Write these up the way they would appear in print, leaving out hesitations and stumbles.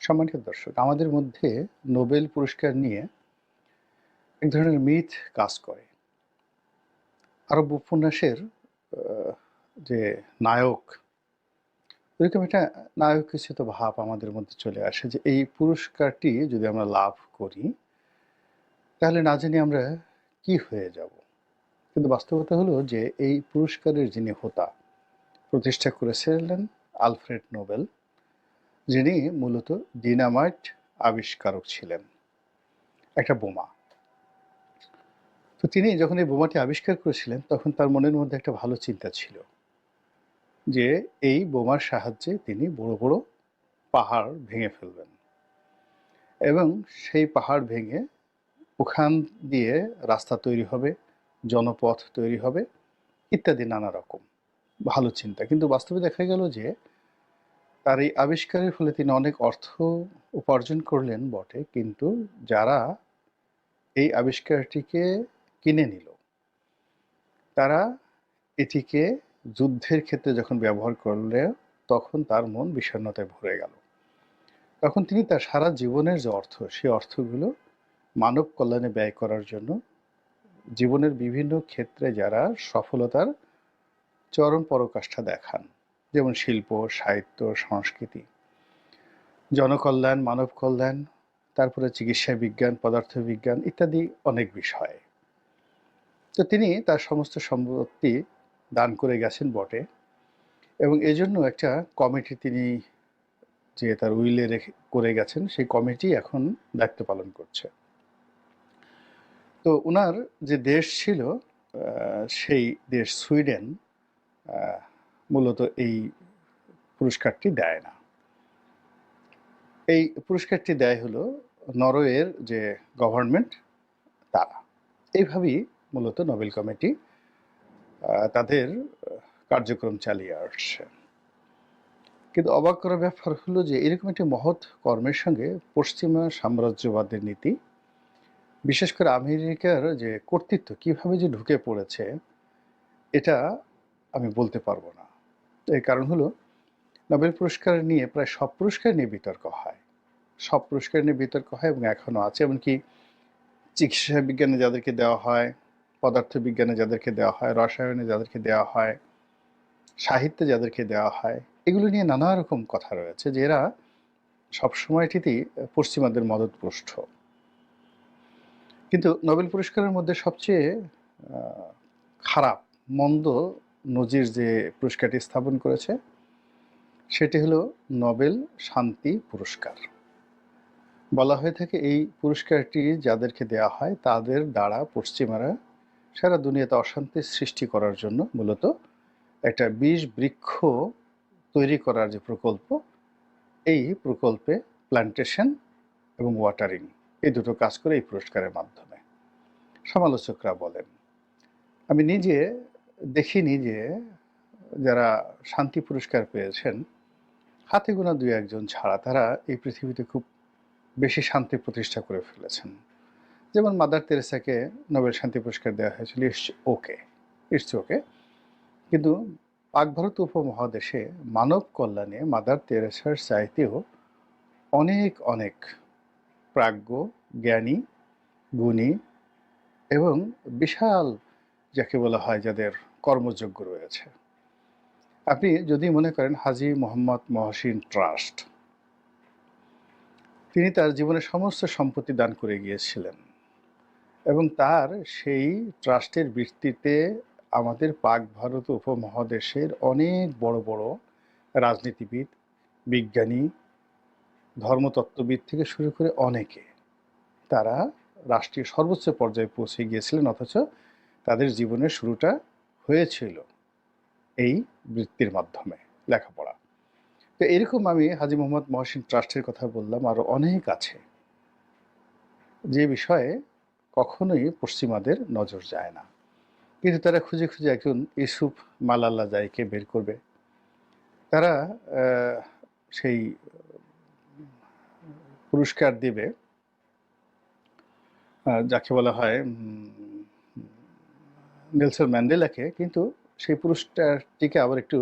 সম্মানিত দর্শক, আমাদের মধ্যে নোবেল পুরস্কার নিয়ে এক ধরনের মিথ কাজ করে। আরব উপন্যাসের আ যে নায়ক, ওইরকম একটা নায়কোচিত ভাব আমাদের মধ্যে চলে আসে যে এই পুরস্কারটি যদি আমরা লাভ করি, তাহলে না জানি আমরা কি হয়ে যাব। কিন্তু বাস্তবতা হলো যে এই পুরস্কারের যিনি হোতা, প্রতিষ্ঠা করেছিলেন আলফ্রেড নোবেল, যিনি মূলত ডিনামাইট আবিষ্কারক ছিলেন, একটা বোমা। তো তিনি যখন এই বোমাটি আবিষ্কার করেছিলেন, তখন তার মনের মধ্যে একটা ভালো চিন্তা ছিল যে এই বোমার সাহায্যে তিনি বড় বড় পাহাড় ভেঙে ফেলবেন এবং সেই পাহাড় ভেঙে ওখান দিয়ে রাস্তা তৈরি হবে, জনপথ তৈরি হবে ইত্যাদি নানা রকম ভালো চিন্তা। কিন্তু বাস্তবে দেখা গেল যে তার এই আবিষ্কারের ফলে তিনি অনেক অর্থ উপার্জন করলেন বটে, কিন্তু যারা এই আবিষ্কারটিকে কিনে নিল, তারা এটিকে যুদ্ধের ক্ষেত্রে যখন ব্যবহার করলে তখন তার মন বিষণ্ণতায় ভরে গেল। তখন তিনি তার সারা জীবনের যে অর্থ, সেই অর্থগুলো মানব কল্যাণে ব্যয় করার জন্য জীবনের বিভিন্ন ক্ষেত্রে যারা সফলতার চরম পরাকাষ্ঠা দেখান, যেমন শিল্প, সাহিত্য, সংস্কৃতি, জনকল্যাণ, মানব কল্যাণ, তারপরে চিকিৎসা বিজ্ঞান, পদার্থবিজ্ঞান ইত্যাদি অনেক বিষয়। তো তিনি তার সমস্ত সম্পত্তি দান করে গেছেন বটে, এবং এজন্য একটা কমিটি তিনি যে তার উইলে রেখে করে গেছেন, সেই কমিটি এখন দায়িত্ব পালন করছে। তো উনার যে দেশ ছিল, সেই দেশ সুইডেন মূলত এই পুরস্কারটি দেয় না। এই পুরস্কারটি দেয় হলো নরওয়ের যে গভর্নমেন্ট, তারা। এইভাবেই মূলত নোবেল কমিটি তাদের কার্যক্রম চালিয়ে আসছে। কিন্তু অবাক করার ব্যাপার হলো যে এরকম একটি মহৎ কর্মের সঙ্গে পশ্চিমা সাম্রাজ্যবাদের নীতি, বিশেষ করে আমেরিকার যে কর্তৃত্ব কিভাবে যে ঢুকে পড়েছে, এটা আমি বলতে পারবো না। এর কারণ হলো নোবেল পুরস্কার নিয়ে প্রায় সব পুরস্কার নিয়ে বিতর্ক হয়, সব পুরস্কার নিয়ে বিতর্ক হয় এবং এখনও আছে। এমনকি চিকিৎসা বিজ্ঞানে যাদেরকে দেওয়া হয়, পদার্থবিজ্ঞানে যাদেরকে দেওয়া হয়, রসায়নে যাদেরকে দেওয়া হয়, সাহিত্যে যাদেরকে দেওয়া হয়, এগুলো নিয়ে নানা রকম কথা রয়েছে যে এরা সবসময়টিতেই পশ্চিমাদের মদদপুষ্ট। কিন্তু নোবেল পুরস্কারের মধ্যে সবচেয়ে খারাপ, মন্দ নজির যে পুরস্কারটি স্থাপন করেছে, সেটি হলো নোবেল শান্তি পুরস্কার। বলা হয়ে থাকে এই পুরস্কারটি যাদেরকে দেওয়া হয় তাদের দ্বারা পশ্চিমারা সারা দুনিয়াতে অশান্তির সৃষ্টি করার জন্য মূলত একটা বিষ বৃক্ষ তৈরি করার যে প্রকল্প, এই প্রকল্পে প্ল্যান্টেশন এবং ওয়াটারিং, এই দুটো কাজ করে এই পুরস্কারের মাধ্যমে। সমালোচকরা বলেন, আমি নিজে দেখিনি যে যারা শান্তি পুরস্কার পেয়েছেন, হাতে গোনা দুই একজন ছাড়া তারা এই পৃথিবীতে খুব বেশি শান্তি প্রতিষ্ঠা করে ফেলেছেন। যেমন মাদার তেরেসাকে নোবেল শান্তি পুরস্কার দেওয়া হয়েছিল, ইটস ওকে। কিন্তু পাক ভারত উপমহাদেশে মানব কল্যাণে মাদার তেরেসার চাইতেও অনেক অনেক প্রাজ্ঞ, জ্ঞানী, গুণী এবং বিশাল, যাকে বলা হয় যাদের কর্মযোগ্য রয়েছে। আপনি যদি মনে করেন হাজী মোহাম্মদ মহসিন ট্রাস্ট, তিনি তার জীবনের সমস্ত সম্পত্তি দান করে গিয়েছিলেন এবং তার সেই ট্রাস্টের ভিত্তিতে আমাদের পাক ভারত উপমহাদেশের অনেক বড় বড় রাজনীতিবিদ, বিজ্ঞানী, ধর্মতত্ত্ববিদ থেকে শুরু করে অনেকে, তারা রাষ্ট্রীয় সর্বোচ্চ পর্যায়ে পৌঁছে গিয়েছিলেন, অথচ তাদের জীবনের শুরুটা হয়েছিল এই বৃত্তির মাধ্যমে, লেখাপড়া। তো এরকম আমি হাজী মোহাম্মদ মহসিন ট্রাস্টের কথা বললাম, আরও অনেক আছে যে বিষয়ে কখনোই পশ্চিমাদের নজর যায় না। কিন্তু তারা খুঁজে খুঁজে একজন ইউসুফ মালালা জাইকে বের করবে। তারা সেই পুরস্কার দেবে যাকে বলা হয় নেলসন ম্যান্ডেলাকে, কিন্তু সেই পুরস্কারটিকে আবার একটু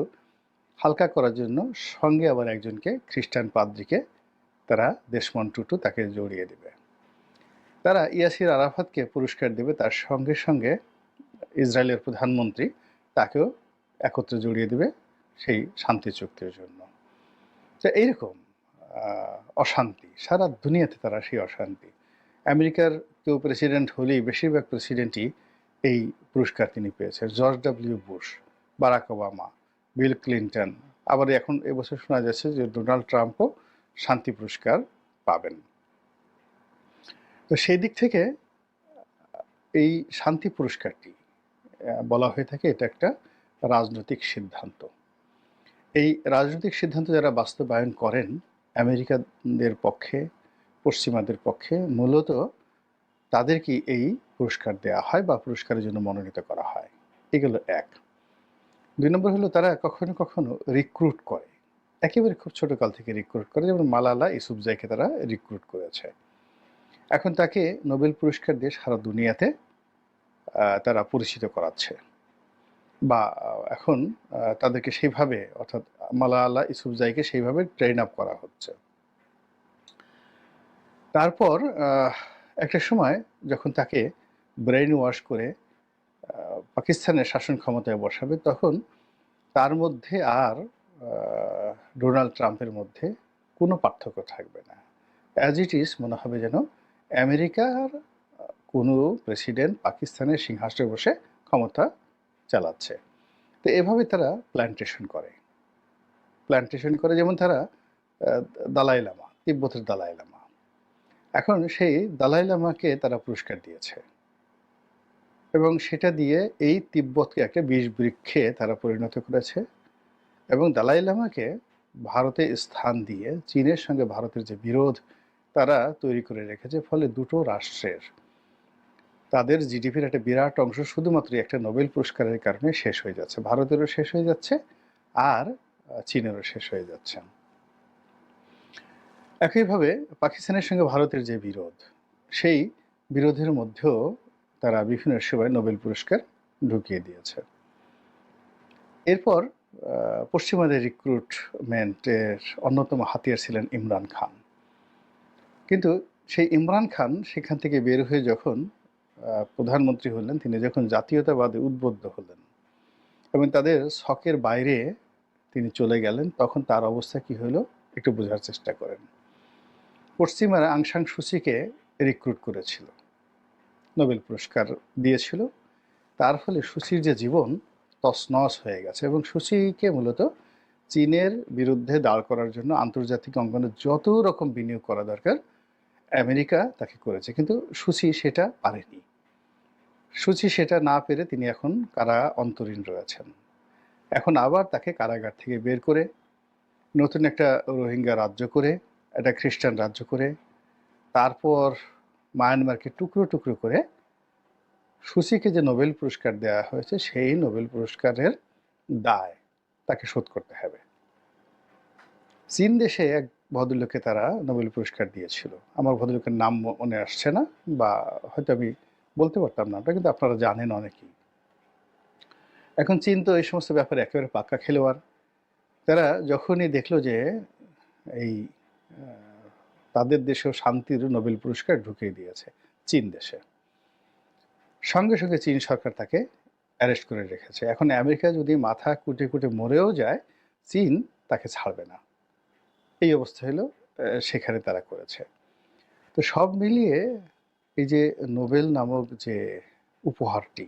হালকা করার জন্য সঙ্গে আবার একজনকে খ্রিস্টান পাদ্রীকে তারা দেশমন টুটু তাকে জড়িয়ে দেবে। তারা ইয়াসির আরাফাতকে পুরস্কার দেবে, তার সঙ্গে সঙ্গে ইসরায়েলের প্রধানমন্ত্রী তাকেও একত্রে জড়িয়ে দেবে সেই শান্তি চুক্তির জন্য। তো এইরকম অশান্তি সারা দুনিয়াতে, তারা সেই অশান্তি। আমেরিকার কেউ প্রেসিডেন্ট হলেই বেশিরভাগ প্রেসিডেন্টই এই পুরস্কার তিনি পেয়েছেন। George W Bush, Barack Obama, Bill Clinton, আবার এখন এবছর শোনা যাচ্ছে যে ডোনাল্ড ট্রাম্পও শান্তি পুরস্কার পাবেন। তো সেই দিক থেকে এই শান্তি পুরস্কারটি বলা হয়ে থাকে এটা একটা রাজনৈতিক সিদ্ধান্ত। এই রাজনৈতিক সিদ্ধান্ত যারা বাস্তবায়ন করেন আমেরিকানদের পক্ষে, পশ্চিমাদের পক্ষে, মূলত তাদেরকে এই পুরস্কার দেওয়া হয় বা পুরস্কারের জন্য মনোনীত করা হয়। এগুলো এক। ২ নম্বর হলো তারা কখনো কখনো রিক্রুট করে, একেবারে খুব ছোটকাল থেকে রিক্রুট করে, যেমন মালালা ইউসুফজাইকে তারা রিক্রুট করেছে। এখন তাকে নোবেল পুরস্কার দিয়ে সারা দুনিয়াতে তারা পরিচিত করাচ্ছে, বা এখন তাদেরকে সেইভাবে, অর্থাৎ মালালা ইউসুফজাইকে সেইভাবে ট্রেন আপ করা হচ্ছে। তারপর একটা সময় যখন তাকে ব্রেইন ওয়াশ করে পাকিস্তানের শাসন ক্ষমতায় বসাবে, তখন তার মধ্যে আর ডোনাল্ড ট্রাম্পের মধ্যে কোনো পার্থক্য থাকবে না। অ্যাজ ইট ইজ মনে হবে যেন আমেরিকার কোনো প্রেসিডেন্ট পাকিস্তানের সিংহাসনে বসে ক্ষমতা চালাচ্ছে। তো এভাবে তারা প্ল্যান্টেশন করে, যেমন তারা দালাই লামা, তিব্বতের দালাই লামা, এখন সেই দালাই লামাকে তারা পুরস্কার দিয়েছে এবং সেটা দিয়ে এই তিব্বতকে একটা বিষ বৃক্ষে তারা পরিণত করেছে এবং দালাই লামাকে ভারতে স্থান দিয়ে চীনের সঙ্গে ভারতের যে বিরোধ তারা তৈরি করে রেখেছে, ফলে দুটো রাষ্ট্রের তাদের জিডিপির একটা বিরাট অংশ শুধুমাত্র একটা নোবেল পুরস্কারের কারণে শেষ হয়ে যাচ্ছে। ভারতেরও শেষ হয়ে যাচ্ছে আর চীনেরও শেষ হয়ে যাচ্ছে। একইভাবে পাকিস্তানের সঙ্গে ভারতের যে বিরোধ, সেই বিরোধের মধ্যেও তারা বিভিন্ন সময় নোবেল পুরস্কার ঢুকিয়ে দিয়েছে। এরপর পশ্চিমাদের রিক্রুটমেন্টের অন্যতম হাতিয়ার ছিলেন ইমরান খান। কিন্তু সেই ইমরান খান সেখান থেকে বের হয়ে যখন প্রধানমন্ত্রী হলেন, তিনি যখন জাতীয়তাবাদে উদ্বুদ্ধ হলেন এবং তাদের ছকের বাইরে তিনি চলে গেলেন, তখন তার অবস্থা কি হলো একটু বোঝার চেষ্টা করেন। পশ্চিমারা আং সান সুচিকে রিক্রুট করেছিল, নোবেল পুরস্কার দিয়েছিল, তার ফলে সুচির যে জীবন তছনছ হয়ে গেছে এবং সুচিকে মূলত চীনের বিরুদ্ধে দাঁড় করার জন্য আন্তর্জাতিক অঙ্গনে যত রকম বিনিয়োগ করা দরকার আমেরিকা তাকে করেছে, কিন্তু সুচি সেটা পারেনি। সুচি সেটা না পেরে তিনি এখন অন্তরীণ রয়েছেন। এখন আবার তাকে কারাগার থেকে বের করে নতুন একটা রোহিঙ্গা রাজ্য করে, একটা খ্রিস্টান রাজ্য করে, তারপর মায়ানমারকে টুকরো টুকরো করে সুচিকে যে নোবেল পুরস্কার দেওয়া হয়েছে সেই নোবেল পুরস্কারের দায় তাকে শোধ করতে হবে। চীন দেশে এক ভদ্রলোককে তারা নোবেল পুরস্কার দিয়েছিল, আমার ভদ্রলোকের নাম মনে আসছে না, বা হয়তো আমি বলতে পারতাম না, কিন্তু আপনারা জানেন অনেকেই। এখন চীন তো এই সমস্ত ব্যাপারে একেবারে পাক্কা খেলোয়াড়। তারা যখনই দেখলো যে এই তাদের দেশেও শান্তির নোবেল পুরস্কার ঢুকিয়ে দিয়েছে চীন দেশে, সঙ্গে সঙ্গে চীন সরকার তাকে অ্যারেস্ট করে রেখেছে। এখন আমেরিকা যদি মাথা কুটে কুটে মরেও যায়, চীন তাকে ছাড়বে না। এই অবস্থা হলো সেখানে তারা করেছে। তো সব মিলিয়ে এই যে নোবেল নামক যে উপহারটি,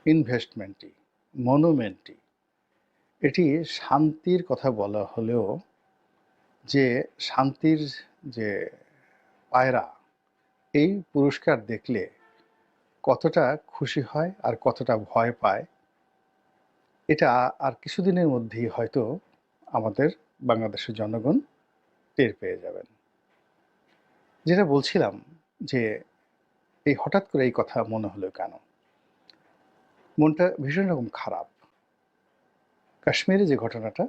ইনভেস্টমেন্টটি, মনুমেন্টটি, এটি শান্তির কথা বলা হলেও যে শান্তির যে পায়রা, এই পুরস্কার দেখলে কতটা খুশি হয় আর কতটা ভয় পায়, এটা আর কিছুদিনের মধ্যেই হয়তো আমাদের বাংলাদেশের জনগণ টের পেয়ে যাবেন। যেটা বলছিলাম যে এই হঠাৎ করে এই কথা মনে হলো কেন, মনটা ভীষণ রকম খারাপ। কাশ্মীরে যে ঘটনাটা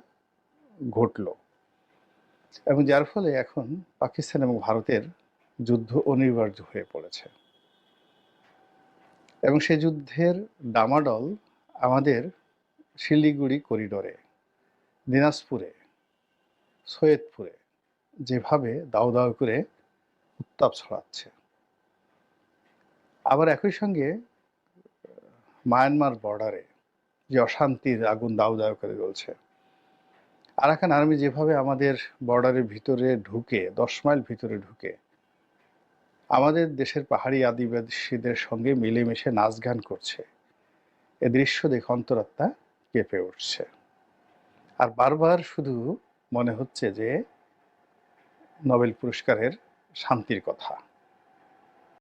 ঘটল এবং যার ফলে এখন পাকিস্তান এবং ভারতের যুদ্ধ অনিবার্য হয়ে পড়েছে এবং সেই যুদ্ধের ডামাডল আমাদের শিলিগুড়ি করিডোরে, দিনাজপুরে, সৈয়দপুরে, যেভাবে দাউ দাউ করে উত্তাপ ছড়াচ্ছে। আবার একই সঙ্গে মায়ানমার বর্ডারে যে অশান্তির আগুন দাউ দাউ করে জ্বলছে। আরাকান আর্মি যেভাবে আমাদের বর্ডারের ভিতরে ঢুকে ১০ মাইল ভিতরে ঢুকে আমাদের দেশের পাহাড়ি আদিবাসীদের সঙ্গে মিলেমিশে নাচ গান করছে, এ দৃশ্য দেখে অন্তরাত্মা কেঁপে উঠছে। আর বারবার শুধু মনে হচ্ছে যে নোবেল পুরস্কারের শান্তির কথা।